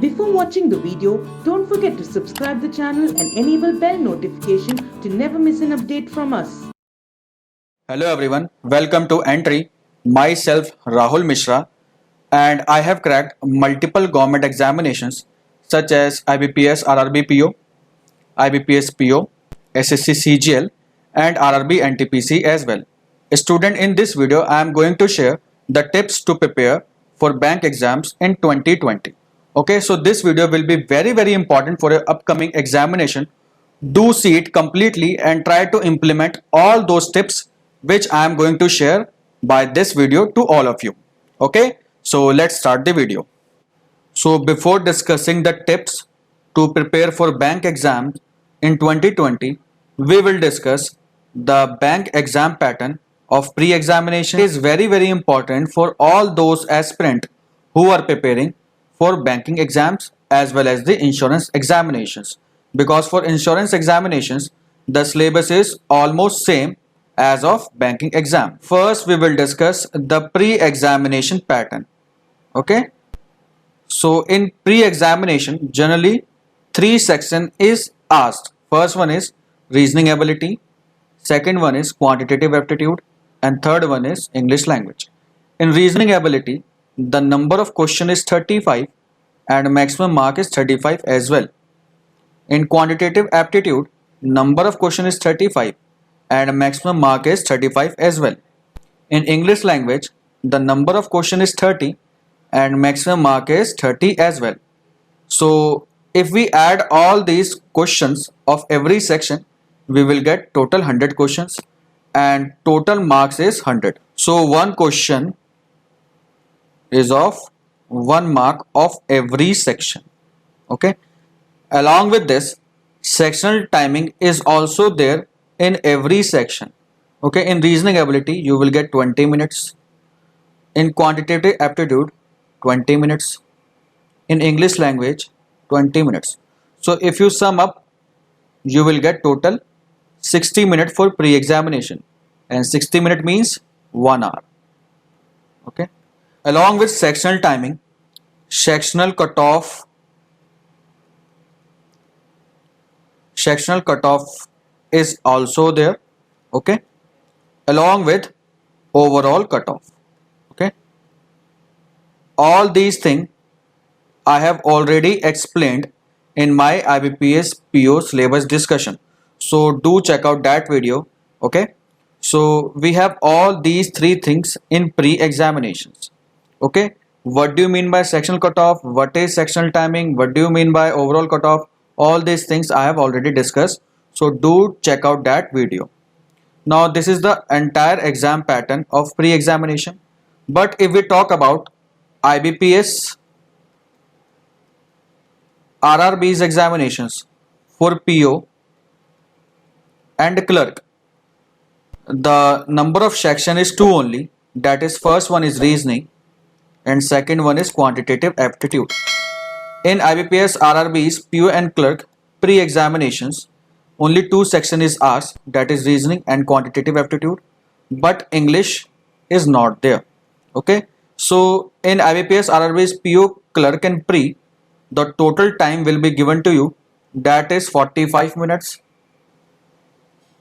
Before watching the video, don't forget to subscribe the channel and enable bell notification to never miss an update from us. Hello everyone, welcome to Entry. Myself Rahul Mishra, and I have cracked multiple government examinations such as IBPS RRB PO, IBPS PO, SSC CGL and RRB NTPC as well. Student, in this video I am going to share the tips to prepare for bank exams in 2020. Okay, so this video will be very important for your upcoming examination. Do see it completely and try to implement all those tips which I am going to share by this video to all of you. Okay, so let's start the video. So before discussing the tips to prepare for bank exams in 2020, we will discuss the bank exam pattern of pre-examination. It is very important for all those aspirants who are preparing for banking exams as well as the insurance examinations, because for insurance examinations the syllabus is almost same as of banking exam. First we will discuss the pre-examination pattern. Okay, so in pre-examination generally three sections is asked. First one is reasoning ability, second one is quantitative aptitude, and third one is English language. In reasoning ability the number of question is 35 and maximum mark is 35 as well. In quantitative aptitude number of question is 35 and maximum mark is 35 as well. In English language the number of question is 30 and maximum mark is 30 as well. So if we add all these questions of every section we will get total 100 questions and total marks is 100. So one question is of 1 mark of every section. Okay, along with this sectional timing is also there in every section. Okay, in reasoning ability you will get 20 minutes, in quantitative aptitude 20 minutes, in English language 20 minutes. So if you sum up you will get total 60 minutes for pre-examination, and 60 minutes means 1 hour. Okay, along with sectional timing, sectional cutoff is also there. Okay, along with overall cutoff. Okay, all these things I have already explained in my IBPS PO syllabus discussion, so do check out that video. Okay, so we have all these three things in pre-examinations. Okay, what do you mean by sectional cutoff, what is sectional timing, what do you mean by overall cutoff, all these things I have already discussed, so do check out that video. Now this is the entire exam pattern of pre-examination. But if we talk about IBPS RRB's examinations for PO and clerk, the number of section is 2 only. That is, first one is reasoning and second one is quantitative aptitude. In IBPS RRB's PO and clerk pre-examinations only 2 section is asked, that is reasoning and quantitative aptitude, but English is not there. Okay, so in IBPS RRB's PO clerk and pre the total time will be given to you, that is 45 minutes,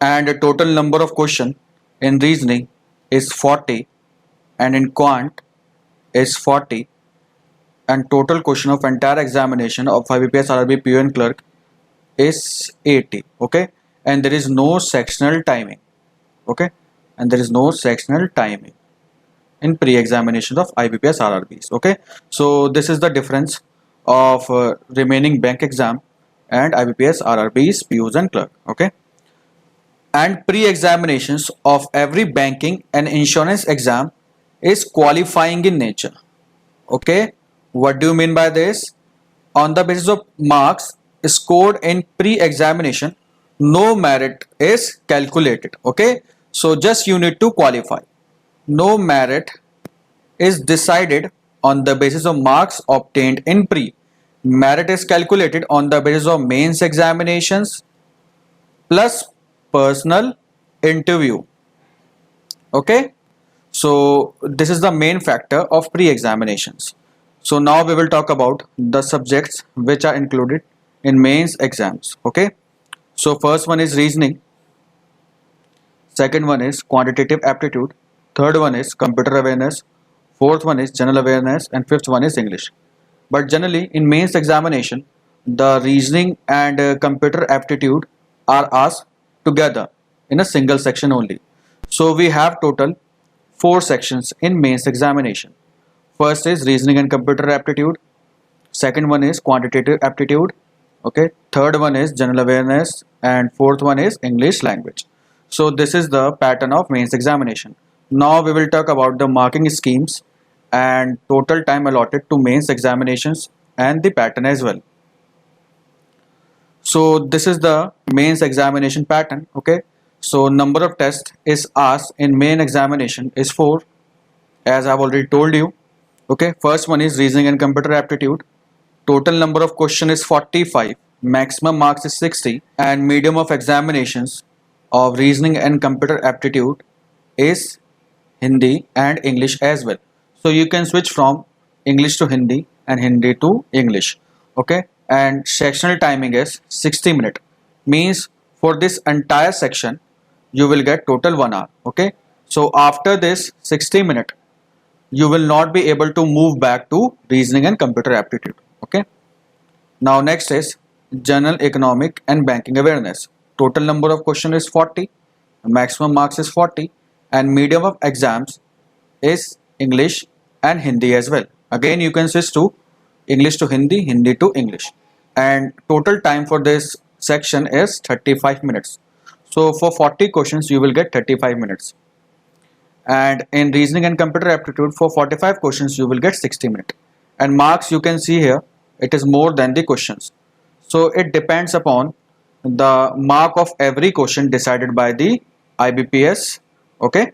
and the total number of question in reasoning is 40 and in quant is 40, and total question of entire examination of IBPS RRB PO and clerk is 80. Okay, and there is no sectional timing. Okay, and there is no sectional timing in pre-examination of IBPS RRBs. Okay, so this is the difference of remaining bank exam and IBPS RRBs POs and clerk. Okay, and pre-examinations of every banking and insurance exam is qualifying in nature. Okay, what do you mean by this? On the basis of marks scored in pre-examination no merit is calculated. Okay, so just you need to qualify. No merit is decided on the basis of marks obtained in pre. Merit is calculated on the basis of mains examinations plus personal interview. Okay, so this is the main factor of pre-examinations. So now we will talk about the subjects which are included in mains exams. Okay, so first one is reasoning, second one is quantitative aptitude, third one is computer awareness, fourth one is general awareness, and fifth one is English. But generally in mains examination, the reasoning and computer aptitude are asked together in a single section only. So we have total 4 sections in mains examination. First is reasoning and computer aptitude, second one is quantitative aptitude, okay, third one is general awareness, and fourth one is English language. So this is the pattern of mains examination. Now we will talk about the marking schemes and total time allotted to mains examinations and the pattern as well. So this is the mains examination pattern. Okay, so number of tests is asked in main examination is 4, as I've already told you. Okay, first one is reasoning and computer aptitude. Total number of question is 45, maximum marks is 60, and medium of examinations of reasoning and computer aptitude is Hindi and English as well. So you can switch from English to Hindi and Hindi to English. Okay, and sectional timing is 60 minutes. Means for this entire section you will get total 1 hour. Okay, so after this 60 minutes you will not be able to move back to reasoning and computer aptitude. Okay, now next is general economic and banking awareness. Total number of question is 40, maximum marks is 40, and medium of exams is English and Hindi as well. Again you can switch to English to Hindi, Hindi to English, and total time for this section is 35 minutes. So for 40 questions you will get 35 minutes, and in reasoning and computer aptitude for 45 questions you will get 60 minutes, and marks you can see here it is more than the questions. So it depends upon the mark of every question decided by the IBPS. Okay,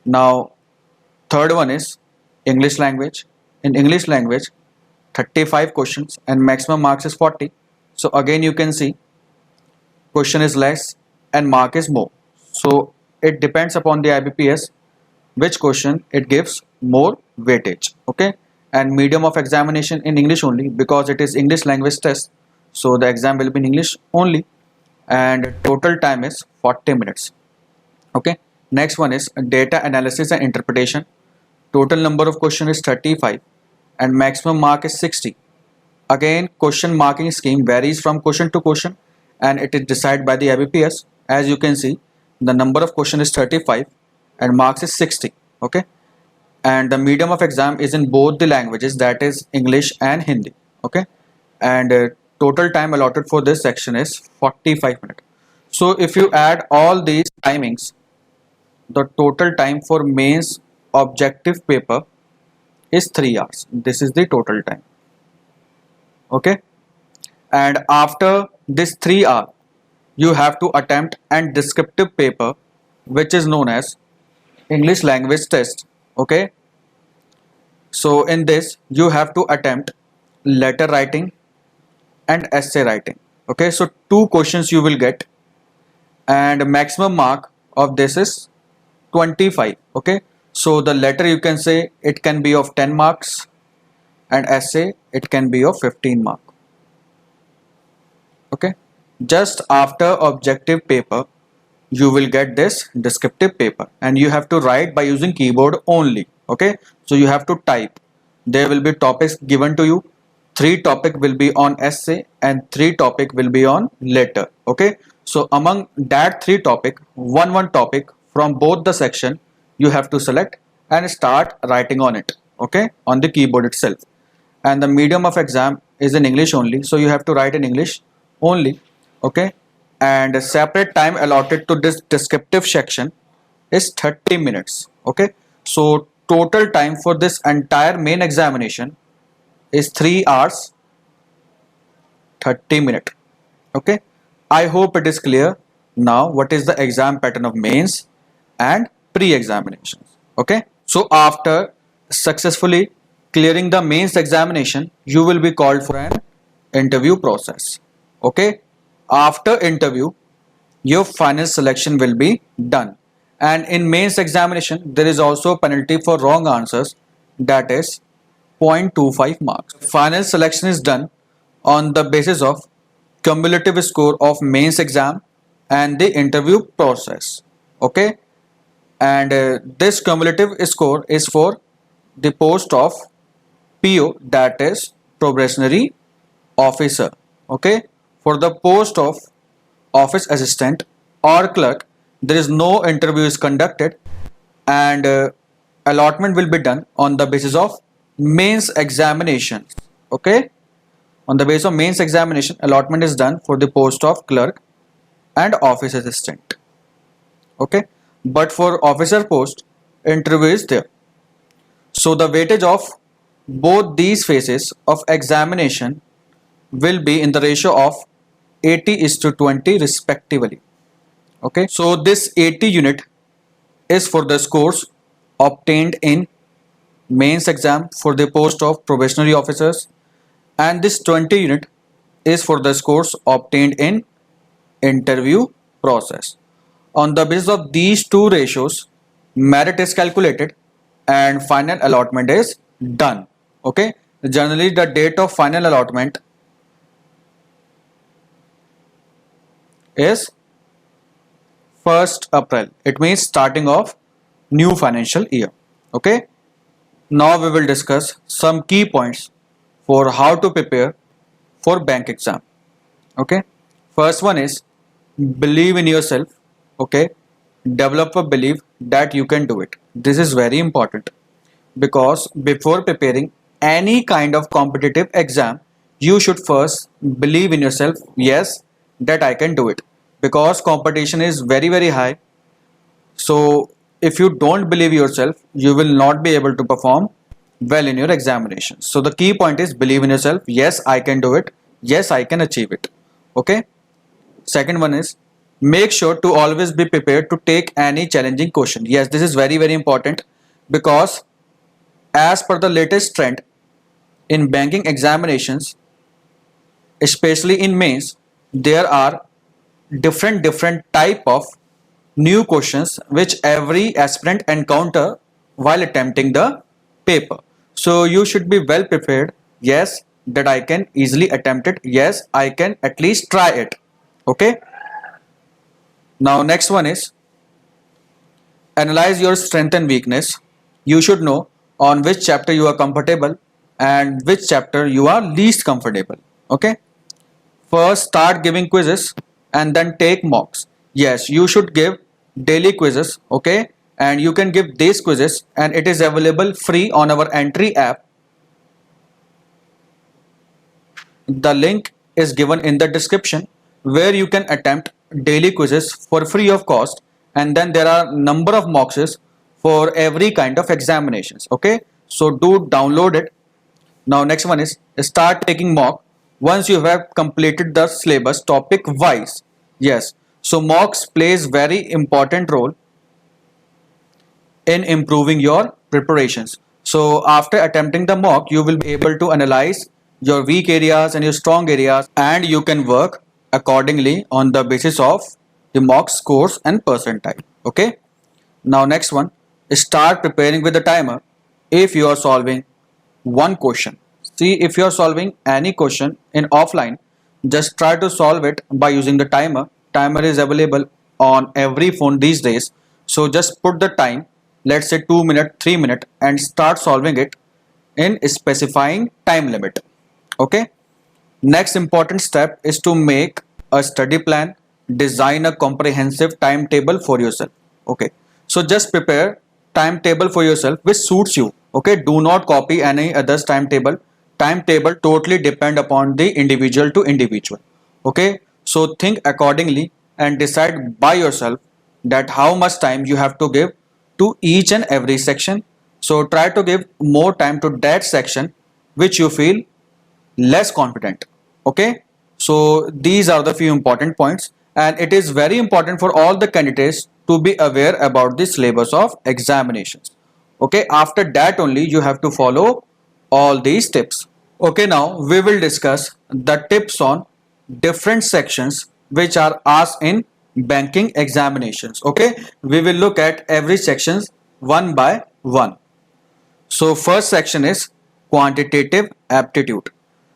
now third one is English language. In English language 35 questions and maximum marks is 40. So again you can see question is less and mark is more. So it depends upon the IBPS which question it gives more weightage. Okay, and medium of examination in English only because it is English language test, so the exam will be in English only, and total time is 40 minutes. Okay, next one is data analysis and interpretation. Total number of question is 35 and maximum mark is 60. Again question marking scheme varies from question to question and it is decided by the IBPS. As you can see the number of question is 35 and marks is 60. Okay, and the medium of exam is in both the languages, that is English and Hindi. Okay, and total time allotted for this section is 45 minutes. So if you add all these timings, the total time for mains objective paper is 3 hours. This is the total time. Okay, and after this 3 hour you have to attempt an descriptive paper which is known as English language test. Okay, so in this you have to attempt letter writing and essay writing. Okay, so 2 questions you will get, and maximum mark of this is 25. Okay, so the letter you can say it can be of 10 marks and essay it can be of 15 mark. Okay, just after objective paper you will get this descriptive paper and you have to write by using keyboard only. Okay, so you have to type. There will be topics given to you. 3 topic will be on essay and 3 topic will be on letter. Okay, so among that 3 topic, one topic from both the section you have to select and start writing on it. Okay, on the keyboard itself. And the medium of exam is in English only, so you have to write in English only. Okay, and a separate time allotted to this descriptive section is 30 minutes. Okay, so total time for this entire main examination is 3 hours 30 minutes. Okay, I hope it is clear now what is the exam pattern of mains and pre-examinations. Okay, so after successfully clearing the mains examination you will be called for an interview process. Okay, after interview your final selection will be done, and in mains examination there is also a penalty for wrong answers, that is 0.25 marks. Final selection is done on the basis of cumulative score of mains exam and the interview process. Okay, and this cumulative score is for the post of PO, that is probationary officer. Okay, for the post of office assistant or clerk, there is no interview is conducted, and allotment will be done on the basis of mains examinations. Okay, on the basis of mains examination, allotment is done for the post of clerk and office assistant. Okay, but for officer post, interview is there. So the weightage of both these phases of examination will be in the ratio of 80:20 respectively. Okay, so this 80 unit is for the scores obtained in mains exam for the post of probationary officers, and this 20 unit is for the scores obtained in interview process. On the basis of these two ratios, merit is calculated and final allotment is done. Okay, generally the date of final allotment is 1st April. It means starting of new financial year. Okay, now we will discuss some key points for how to prepare for bank exam. Okay, first one is believe in yourself. Okay, develop a belief that you can do it. This is very important because before preparing any kind of competitive exam, you should first believe in yourself. Yes, that I can do it, because competition is very high. So if you don't believe yourself, you will not be able to perform well in your examination. So the key point is believe in yourself. Yes, I can do it. Yes, I can achieve it. Okay, second one is make sure to always be prepared to take any challenging question. Yes, this is very important, because as per the latest trend in banking examinations, especially in mains, there are different type of new questions which every aspirant encounter while attempting the paper. So you should be well prepared. Yes, that I can easily attempt it. Yes, I can at least try it. Okay, now next one is analyze your strength and weakness. You should know on which chapter you are comfortable and which chapter you are least comfortable. Okay, first start giving quizzes and then take mocks. Yes, you should give daily quizzes. Okay, and you can give these quizzes, and it is available free on our Entry app. The link is given in the description, where you can attempt daily quizzes for free of cost, and then there are number of mocks for every kind of examinations. Okay, so do download it. Now next one is start taking mock once you have completed the syllabus topic wise. Yes, so mocks plays very important role in improving your preparations. So after attempting the mock, you will be able to analyze your weak areas and your strong areas, and you can work accordingly on the basis of the mock scores and percentile. Okay, now next one, start preparing with the timer. If you are solving one question, see, if you are solving any question in offline, just try to solve it by using the timer. Timer is available on every phone these days, so just put the time, let's say 2 minutes, 3 minutes, and start solving it in specifying time limit. Okay, next important step is to make a study plan, design a comprehensive timetable for yourself. Okay, so just prepare timetable for yourself which suits you. Okay, do not copy any other's timetable. Timetable totally depend upon the individual to individual. Okay, so think accordingly and decide by yourself that how much time you have to give to each and every section. So try to give more time to that section which you feel less confident. Okay, so these are the few important points, and it is very important for all the candidates to be aware about the syllabus of examinations. Okay, after that only you have to follow all these tips. Okay, now we will discuss the tips on different sections which are asked in banking examinations. Okay, we will look at every sections one by one. So first section is quantitative aptitude.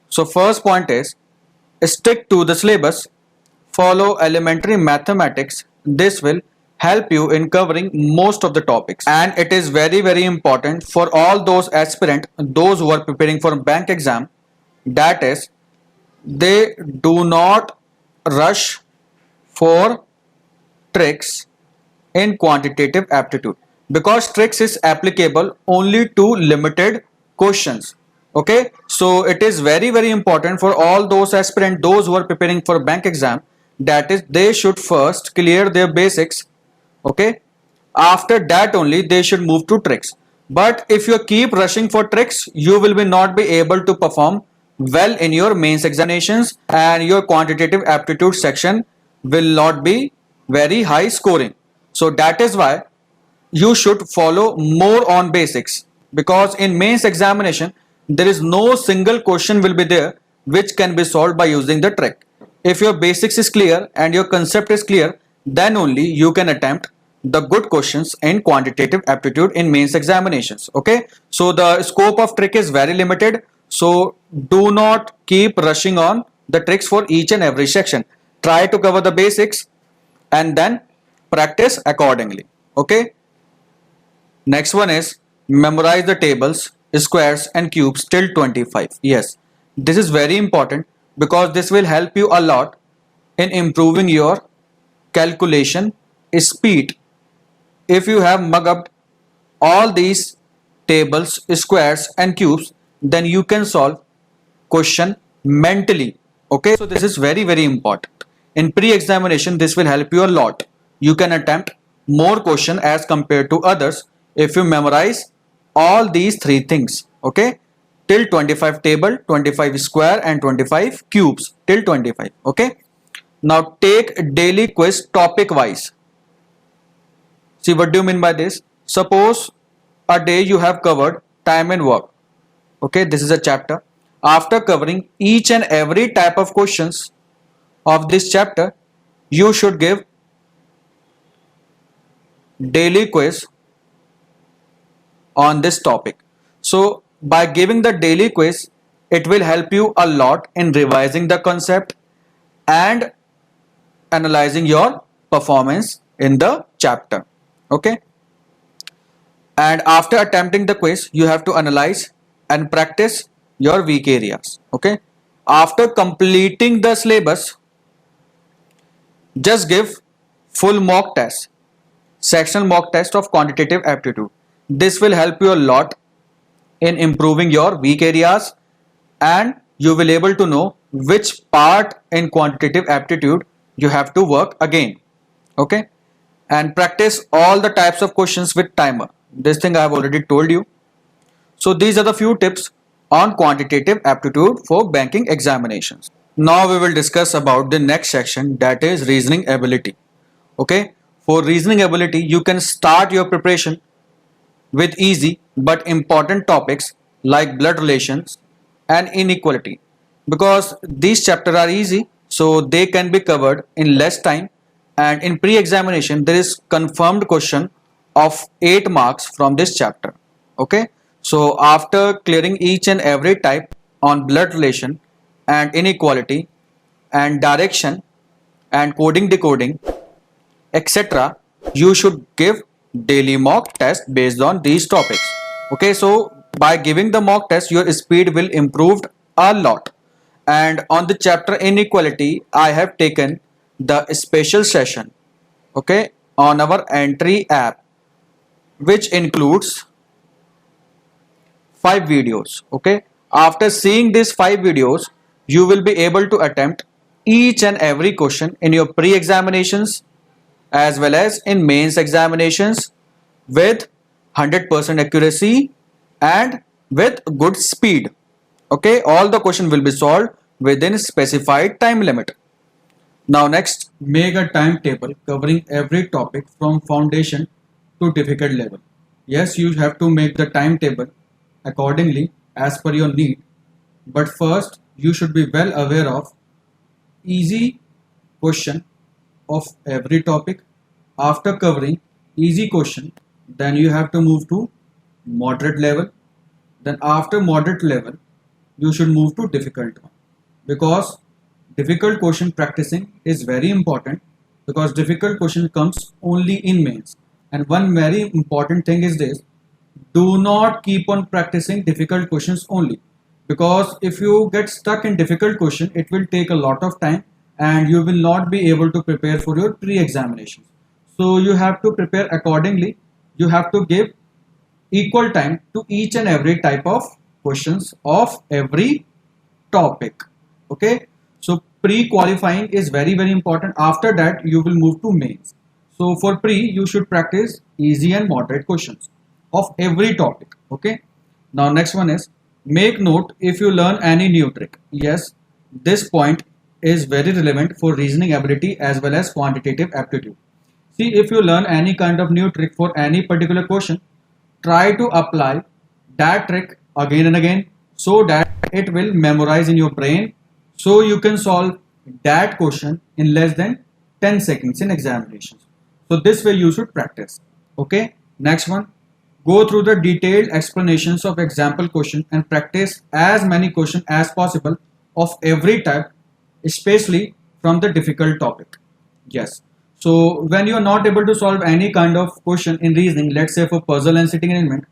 So first point is stick to the syllabus, follow elementary mathematics. This will help you in covering most of the topics, and it is very important for all those aspirant, those who are preparing for bank exam, that is they do not rush for tricks in quantitative aptitude, because tricks is applicable only to limited questions. Okay, so it is very important for all those aspirants, those who are preparing for bank exam, that is they should first clear their basics. Okay, after that only they should move to tricks. But if you keep rushing for tricks, you will be not be able to perform well in your mains examinations, and your quantitative aptitude section will not be very high scoring. So that is why you should follow more on basics, because in mains examination there is no single question will be there which can be solved by using the trick. If your basics is clear and your concept is clear, then only you can attempt the good questions in quantitative aptitude in mains examinations. Okay, so the scope of trick is very limited, so do not keep rushing on the tricks for each and every section. Try to cover the basics and then practice accordingly. Okay, next one is memorize the tables, squares and cubes till 25. Yes, this is very important, because this will help you a lot in improving your calculation speed. If you have mugged up all these tables, squares and cubes, then you can solve question mentally. Okay, so this is very important. In pre-examination this will help you a lot. You can attempt more question as compared to others if you memorize all these three things. Okay, till 25 table, 25 square and 25 cubes till 25. Okay, now take daily quiz topic wise. See, what do you mean by this? Suppose a day you have covered time and work. Okay, this is a chapter. After covering each and every type of questions of this chapter, you should give daily quiz on this topic. So by giving the daily quiz, it will help you a lot in revising the concept and analyzing your performance in the chapter. Okay, and after attempting the quiz you have to analyze and practice your weak areas. Okay, after completing the syllabus, just give full mock test, sectional mock test of quantitative aptitude. This will help you a lot in improving your weak areas, and you will able to know which part in quantitative aptitude you have to work again. Okay, and practice all the types of questions with timer. This thing I have already told you. So these are the few tips on quantitative aptitude for banking examinations. Now we will discuss about the next section, that is reasoning ability. Okay, for reasoning ability you can start your preparation with easy but important topics like blood relations and inequality, because these chapters are easy, so they can be covered in less time, and in pre-examination there is confirmed question of 8 marks from this chapter. Okay, so after clearing each and every type on blood relation and inequality and direction and coding decoding etc., you should give daily mock test based on these topics. Okay, so by giving the mock test your speed will improve a lot. And on the chapter inequality I have taken the special session, okay, on our Entry app, which includes 5 videos. Okay, after seeing these 5 videos you will be able to attempt each and every question in your pre-examinations as well as in mains examinations with 100% accuracy and with good speed. Okay, all the question will be solved within specified time limit. Now next, make a timetable covering every topic from foundation to difficult level. Yes, you have to make the timetable accordingly as per your need, but first you should be well aware of easy question of every topic. After covering easy question, then you have to move to moderate level, then after moderate level you should move to difficult one, because difficult question practicing is very important, because difficult question comes only in mains. And one very important thing is this: do not keep on practicing difficult questions only, because if you get stuck in difficult question it will take a lot of time and you will not be able to prepare for your pre-examinations. So you have to prepare accordingly. You have to give equal time to each and every type of questions of every topic. Okay, so pre-qualifying is very important. After that you will move to mains. So for pre you should practice easy and moderate questions of every topic. Okay, now next one is make note if you learn any new trick. Yes, this point is very relevant for reasoning ability as well as quantitative aptitude. See, if you learn any kind of new trick for any particular question, try to apply that trick again and again so that it will memorize in your brain, so you can solve that question in less than 10 seconds in examinations. So this way you should practice. Okay, next one, go through the detailed explanations of example question and practice as many questions as possible of every type, especially from the difficult topic. Yes. So when you are not able to solve any kind of question in reasoning, let's say for puzzle and sitting arrangement,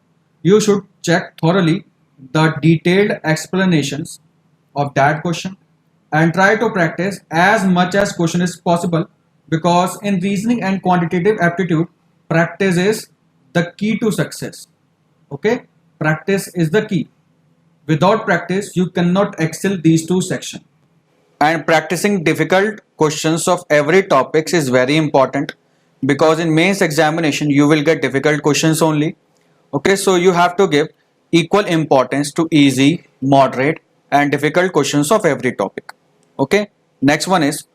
you should check thoroughly the detailed explanations of that question and try to practice as much as question is possible, because in reasoning and quantitative aptitude, practice is the key to success. Okay, practice is the key. Without practice you cannot excel these two sections. And practicing difficult questions of every topics is very important, because in mains examination you will get difficult questions only. Okay, so you have to give equal importance to easy, moderate and difficult questions of every topic. Okay, next one is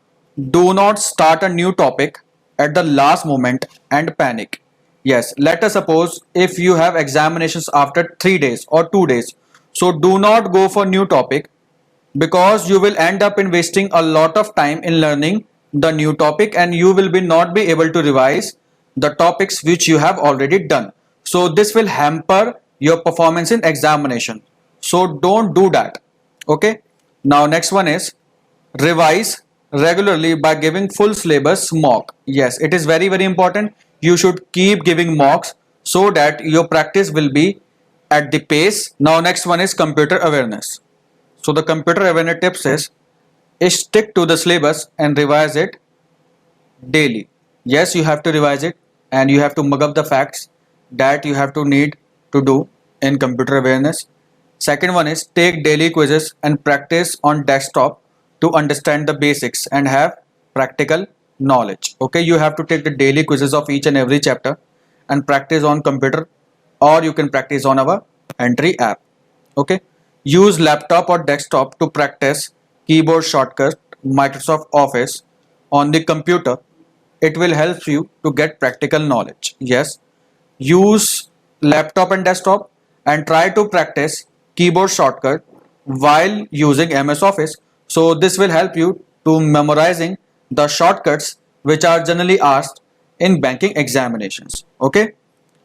do not start a new topic at the last moment and panic. Yes, let us suppose if you have examinations after 3 days or 2 days, so do not go for new topic, because you will end up in wasting a lot of time in learning the new topic and you will be not be able to revise the topics which you have already done. So this will hamper your performance in examination, so don't do that. Okay, now next one is revise regularly by giving full syllabus mock. Yes, it is very important. You should keep giving mocks so that your practice will be at the pace. Now next one is computer awareness. So the computer awareness tips is stick to the syllabus and revise it daily. Yes, you have to revise it and you have to mug up the facts that you have to need to do in computer awareness. Second one is take daily quizzes and practice on desktop to understand the basics and have practical knowledge. Okay, you have to take the daily quizzes of each and every chapter and practice on computer, or you can practice on our Entry app. Okay, use laptop or desktop to practice keyboard shortcut Microsoft Office on the computer. It will help you to get practical knowledge. Yes, use laptop and desktop and try to practice keyboard shortcut while using MS Office. So this will help you to memorizing the shortcuts which are generally asked in banking examinations. Okay,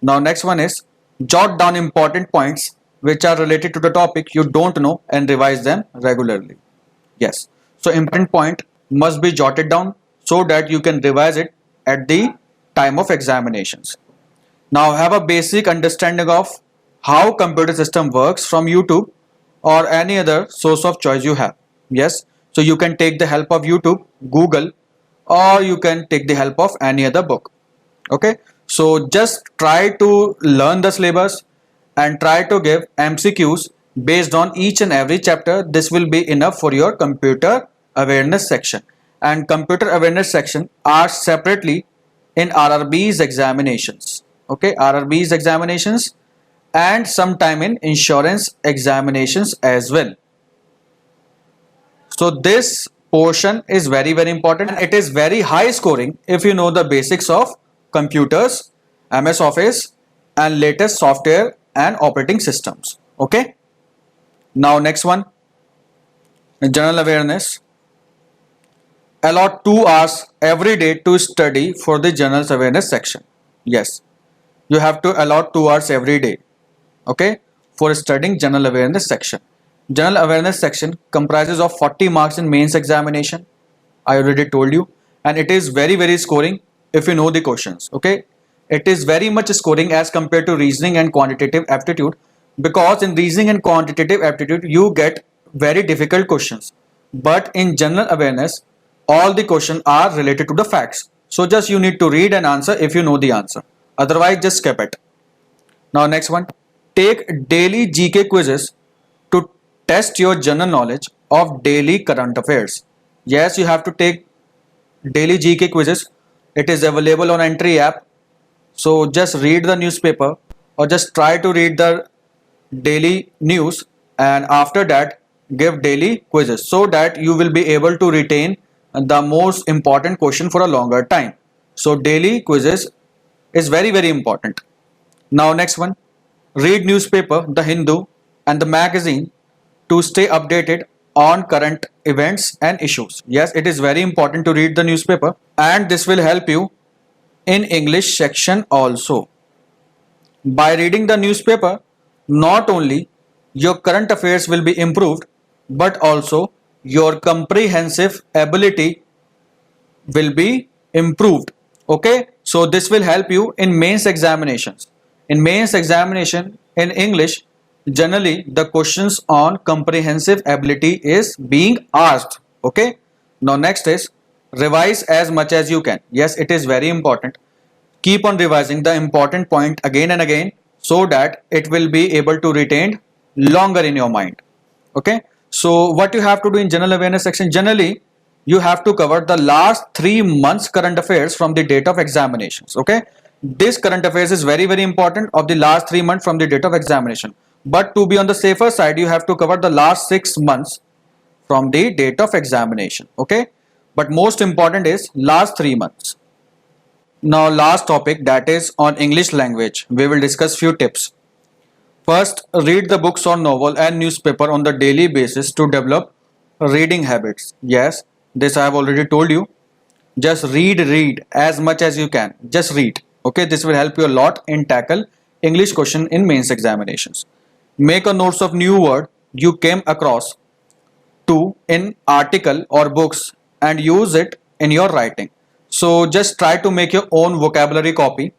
now next one is jot down important points which are related to the topic you don't know and revise them regularly. Yes, so important point must be jotted down so that you can revise it at the time of examinations. Now have a basic understanding of how computer system works from YouTube or any other source of choice you have. Yes, so you can take the help of YouTube, Google, or you can take the help of any other book. Okay, so just try to learn the syllabus and try to give MCQs based on each and every chapter. This will be enough for your computer awareness section. And computer awareness section are separately in RRB's examinations. Okay, RRB's examinations and sometime in insurance examinations as well. So this portion is very important. It is very high scoring if you know the basics of computers, MS Office and latest software and operating systems. Okay, now next one, general awareness. Allot 2 hours every day to study for the general awareness section. Yes, you have to allot 2 hours every day. Okay, for studying general awareness section. General awareness section comprises of 40 marks in mains examination. I already told you, and it is very scoring if you know the questions. Okay, it is very much scoring as compared to reasoning and quantitative aptitude, because in reasoning and quantitative aptitude you get very difficult questions, but in general awareness all the questions are related to the facts. So just you need to read and answer if you know the answer. Otherwise, just skip it. Now next one, take daily GK quizzes to test your general knowledge of daily current affairs. Yes, you have to take daily GK quizzes. It is available on Entry app. So just read the newspaper or just try to read the daily news, and after that give daily quizzes so that you will be able to retain the most important question for a longer time. So daily quizzes is very important. Now next one, read newspaper The Hindu and the magazine to stay updated on current events and issues. Yes, it is very important to read the newspaper, and this will help you in English section also. By reading the newspaper, not only your current affairs will be improved, but also your comprehensive ability will be improved. Okay, so this will help you in mains examinations. In mains examination in English, generally the questions on comprehensive ability is being asked. Okay, now next is revise as much as you can. Yes, it is very important. Keep on revising the important point again and again so that it will be able to retain longer in your mind. Okay, so what you have to do in general awareness section, generally you have to cover the last 3 months current affairs from the date of examinations. Okay, this current affairs is very important of the last 3 months from the date of examination, but to be on the safer side you have to cover the last 6 months from the date of examination. Okay, but most important is last 3 months. Now last topic, that is on English language. We will discuss few tips. First, read the books or novel and newspaper on the daily basis to develop reading habits. Yes, this I have already told you. Just read as much as you can. Just read. Okay, this will help you a lot in tackle English question in mains examinations. Make a notes of new word you came across to in article or books and use it in your writing. So just try to make your own vocabulary copy.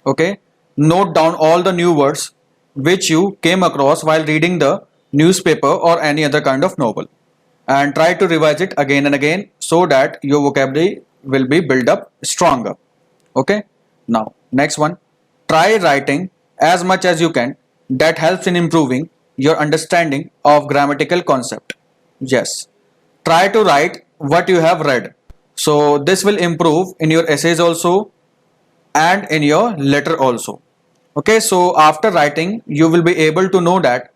Okay, note down all the new words which you came across while reading the newspaper or any other kind of novel, and try to revise it again and again so that your vocabulary will be built up stronger. Okay, now next one, try writing as much as you can. That helps in improving your understanding of grammatical concept. Yes, try to write what you have read. So this will improve in your essays also and in your letter also. Okay, so after writing you will be able to know that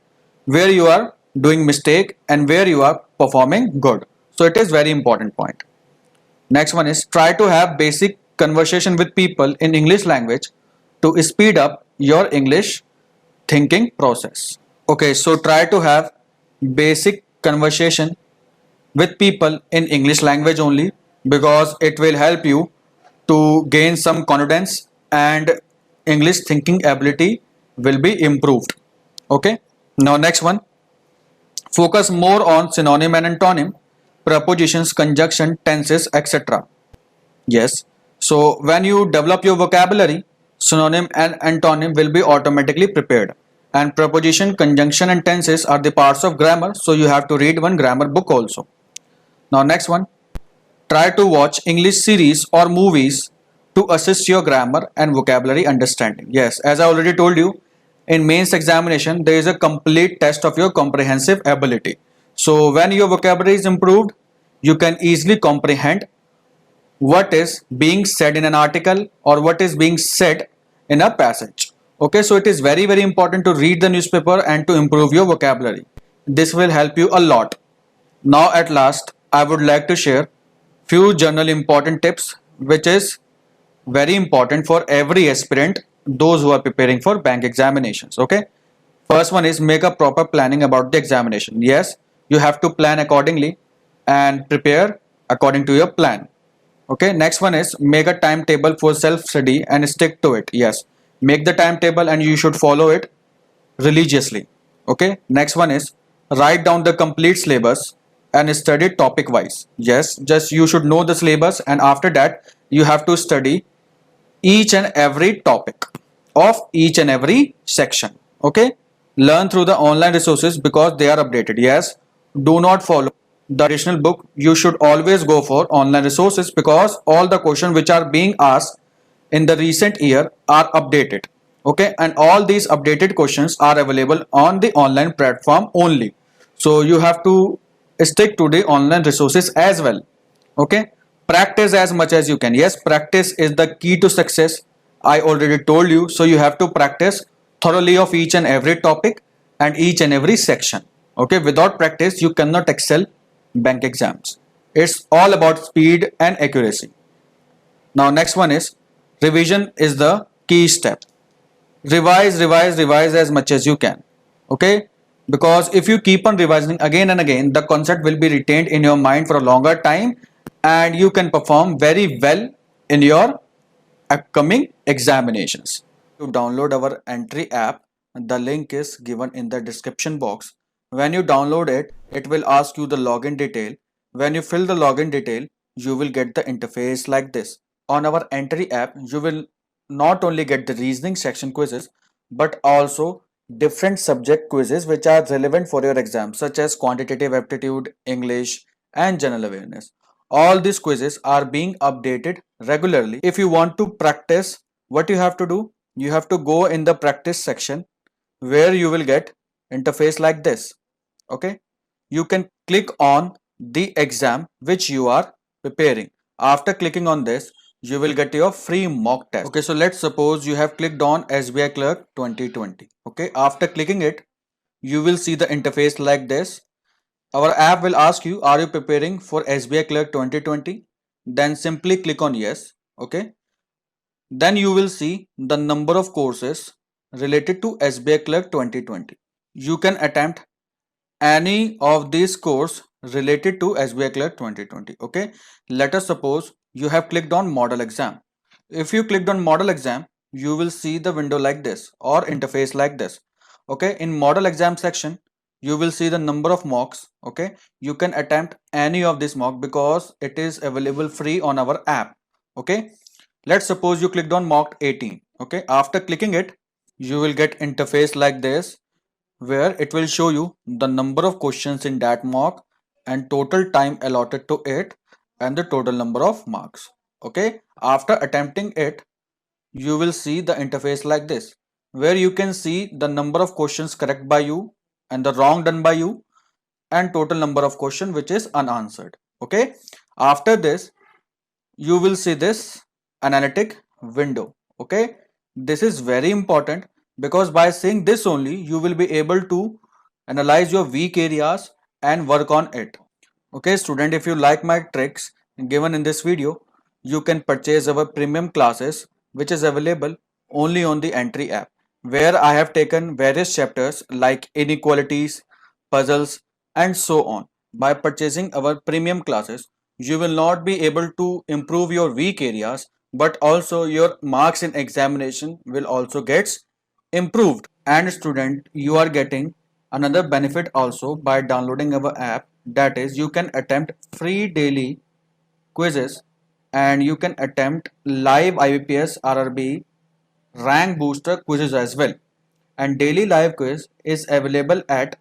where you are doing mistake and where you are performing good. So it is very important point. Next one is try to have basic conversation with people in English language to speed up your English thinking process. Okay, so try to have basic conversation with people in English language only, because it will help you to gain some confidence and English thinking ability will be improved. Okay, now next one, focus more on synonym and antonym, prepositions, conjunction, tenses, etc. Yes, so when you develop your vocabulary, synonym and antonym will be automatically prepared, and preposition, conjunction and tenses are the parts of grammar, so you have to read one grammar book also. Now next one, try to watch English series or movies to assist your grammar and vocabulary understanding. Yes, as I already told you, in mains examination there is a complete test of your comprehensive ability. So when your vocabulary is improved, you can easily comprehend what is being said in an article or what is being said in a passage. Okay, so it is very important to read the newspaper and to improve your vocabulary. This will help you a lot. Now at last, I would like to share few general important tips which is very important for every aspirant, those who are preparing for bank examinations. Okay, first one is make a proper planning about the examination. Yes, you have to plan accordingly and prepare according to your plan. Okay, next one is make a timetable for self study and stick to it. Yes, make the timetable and you should follow it religiously. Okay, next one is write down the complete syllabus and study topic wise. Yes, just you should know the syllabus, and after that you have to study each and every topic of each and every section. Okay, learn through the online resources because they are updated. Yes, do not follow the traditional book. You should always go for online resources because all the questions which are being asked in the recent year are updated. Okay, and all these updated questions are available on the online platform only, so you have to stick to the online resources as well. Okay, practice as much as you can. Yes, practice is the key to success. I already told you, so you have to practice thoroughly of each and every topic and each and every section. Okay, without practice you cannot excel bank exams. It's all about speed and accuracy. Now next one is revision is the key step. Revise as much as you can. Okay, because if you keep on revising again and again, the concept will be retained in your mind for a longer time and you can perform very well in your upcoming examinations. To download our entry app, the link is given in the description box. When you download it, it will ask you the login detail. When you fill the login detail, you will get the interface like this. On our entry app, you will not only get the reasoning section quizzes, but also different subject quizzes which are relevant for your exam, such as quantitative aptitude, English, and general awareness. All these quizzes are being updated regularly. If you want to practice, what you have to do? You have to go in the practice section where you will get interface like this. Okay, you can click on the exam which you are preparing. After clicking on this, you will get your free mock test. Okay, so let's suppose you have clicked on SBI Clerk 2020. Okay, after clicking it, you will see the interface like this. Our app will ask you, are you preparing for SBI Clerk 2020? Then simply click on yes. Okay, then you will see the number of courses related to SBI Clerk 2020. You can attempt any of these course related to SBI Clerk 2020. Okay, let us suppose you have clicked on model exam. If you clicked on model exam, you will see the window like this or interface like this. Okay, in model exam section, you will see the number of mocks. Okay, you can attempt any of this mock because it is available free on our app. Okay, let's suppose you clicked on mock 18. Okay, after clicking it, you will get interface like this where it will show you the number of questions in that mock and total time allotted to it and the total number of marks. Okay, after attempting it, you will see the interface like this where you can see the number of questions correct by you and the wrong done by you and total number of question which is unanswered. Okay, after this you will see this analytic window. Okay, this is very important because by seeing this only you will be able to analyze your weak areas and work on it. Okay student, if you like my tricks given in this video, you can purchase our premium classes which is available only on the entry app, where I have taken various chapters like inequalities, puzzles, and so on. By purchasing our premium classes, you will not be able to improve your weak areas, but also your marks in examination will also gets improved. And student, you are getting another benefit also by downloading our app, that is you can attempt free daily quizzes and you can attempt live IBPS RRB rank booster quizzes as well. And daily live quiz is available at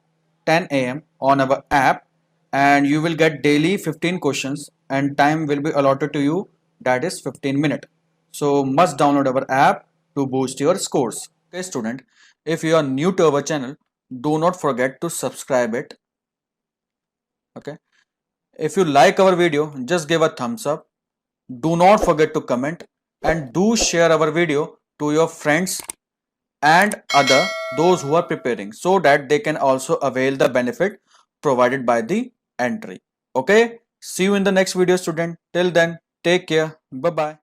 10 a.m. on our app, and you will get daily 15 questions and time will be allotted to you, that is 15 minutes. So must download our app to boost your scores. Okay student, if you are new to our channel, do not forget to subscribe it. Okay, if you like our video, just give a thumbs up. Do not forget to comment and do share our video to your friends and other those who are preparing, so that they can also avail the benefit provided by the entry. Okay, see you in the next video student. Till then, take care. Bye bye.